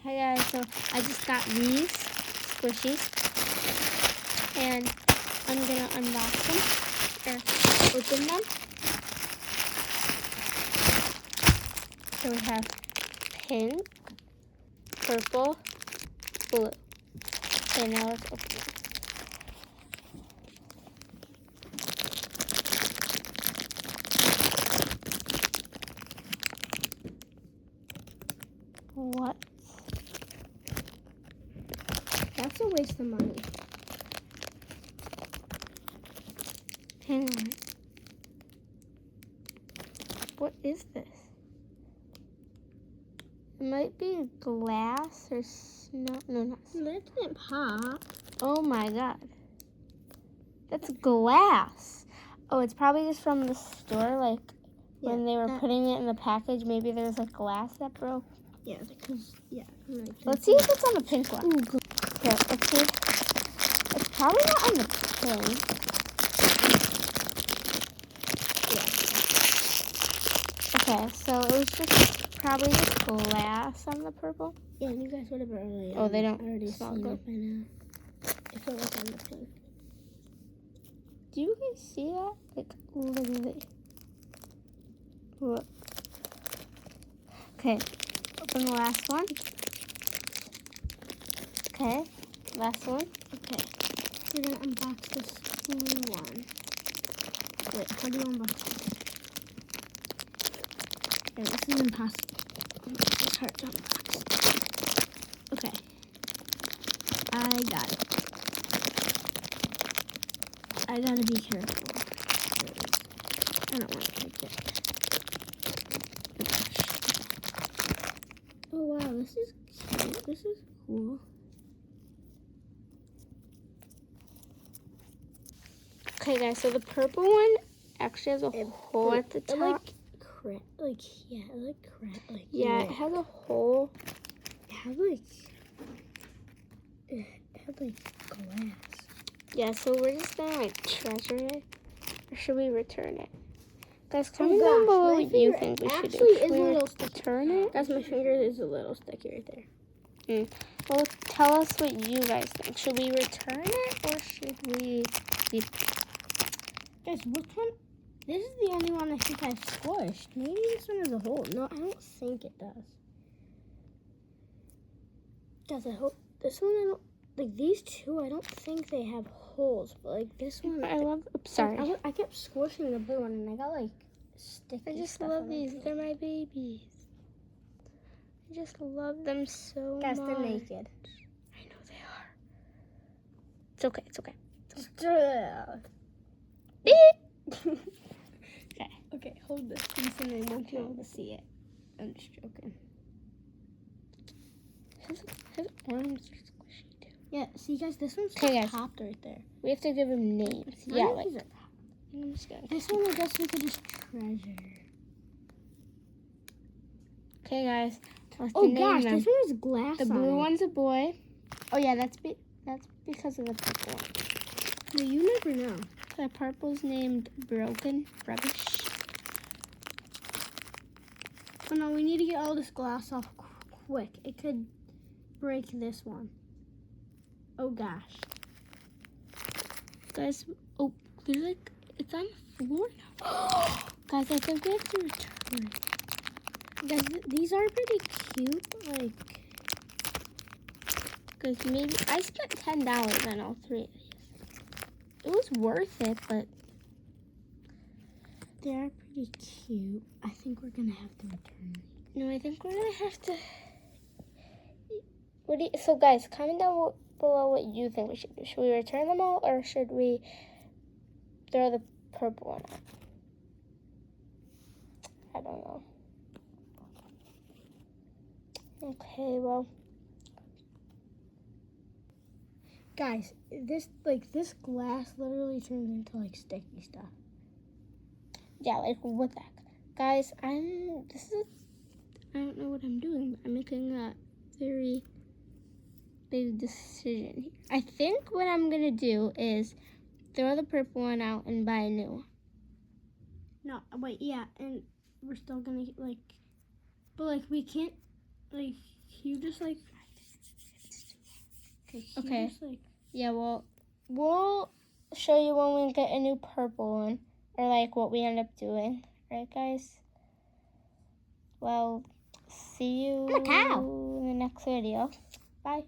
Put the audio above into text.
Hey guys, so I just got these squishies and I'm gonna unbox them or open them. So we have pink, purple, blue. Okay, now let's open them. What? That's a waste of money. Hang on. What is this? It might be glass or snow. No, not snow. That didn't pop. Oh my god. That's glass. Oh, it's probably just from the store, like when they were putting it in the package, maybe there's like glass that broke. Yeah, because, Let's see if it's on the pink one. Ooh, Here, let's see. It's probably not on the pink. Okay, so it was just probably just glass on the purple. yeah, you guys would have already. Oh, they don't already smell seen good. it by now. If it was on the pink. Do you guys see that? Like, literally. Look. Okay, open the last one. Okay, last one. Okay, we're gonna unbox this blue one. Wait, how do you unbox this? Yeah, this is impossible. It's hard to unbox. Okay, I got it. I gotta be careful. I don't want to take it. Oh wow, this is cute. This is cool. Okay, guys, so the purple one actually has a hole at the top. Like crack. Yeah, it has a hole. It had like glass. Yeah, so we're just gonna like treasure it. Or should we return it? Guys, comment down gosh, below my what you finger think we should do. actually Should is we a little sticky. return it? Guys, my finger is a little sticky right there. Well, tell us what you guys think. Should we return it or should we leave it? Guys, which one? This is the only one I think I've squished. Maybe this one has a hole. No, I don't think it does. Guys, I hope this one, I don't, like these two, I don't think they have holes. But like this one, I love, sorry. I kept squishing the blue one and I got like sticky I just stuff love on these. it. They're my babies. I just love them so Guys, much. they're naked. I know they are. It's okay. It's okay. Beep. Okay, hold this piece and I want you all to see it. I'm just joking. His arms are squishy too. Yeah, see guys, this one's Okay, guys. popped right there. We have to give him names. None Yeah, of like these are- I'm just gonna. This one I guess we could just treasure. Okay, guys. Let's Oh name gosh, them. this one has glass The on blue it. one's a boy. Oh yeah, that's because of the purple one. Well, you never know. The purple's named Broken Rubbish. Oh no, we need to get all this glass off quick. It could break this one. Oh gosh. Guys, oh, there's like, it's on the floor now. Guys, I think we have to return. Guys, these are pretty cute. Like, Because maybe, I spent $10 on all three of these. It was worth it, but they are pretty cute. I think we're gonna have to return them. no, I think we're gonna have to. So guys, comment down below what you think we should do. Should we return them all or should we throw the purple one out? I don't know. Okay, well. Guys, this glass literally turns into like sticky stuff. Yeah, like what the heck? Guys, I don't know what I'm doing, but I'm making a very big decision here. I think what I'm gonna do is throw the purple one out and buy a new one. No, wait, yeah, and we're still gonna like, but like we can't like Can you just like? Okay. Just, like, Yeah, well, we'll show you when we get a new purple one, or like what we end up doing, right, guys? Well, see you I'm a cow. in the next video. Bye.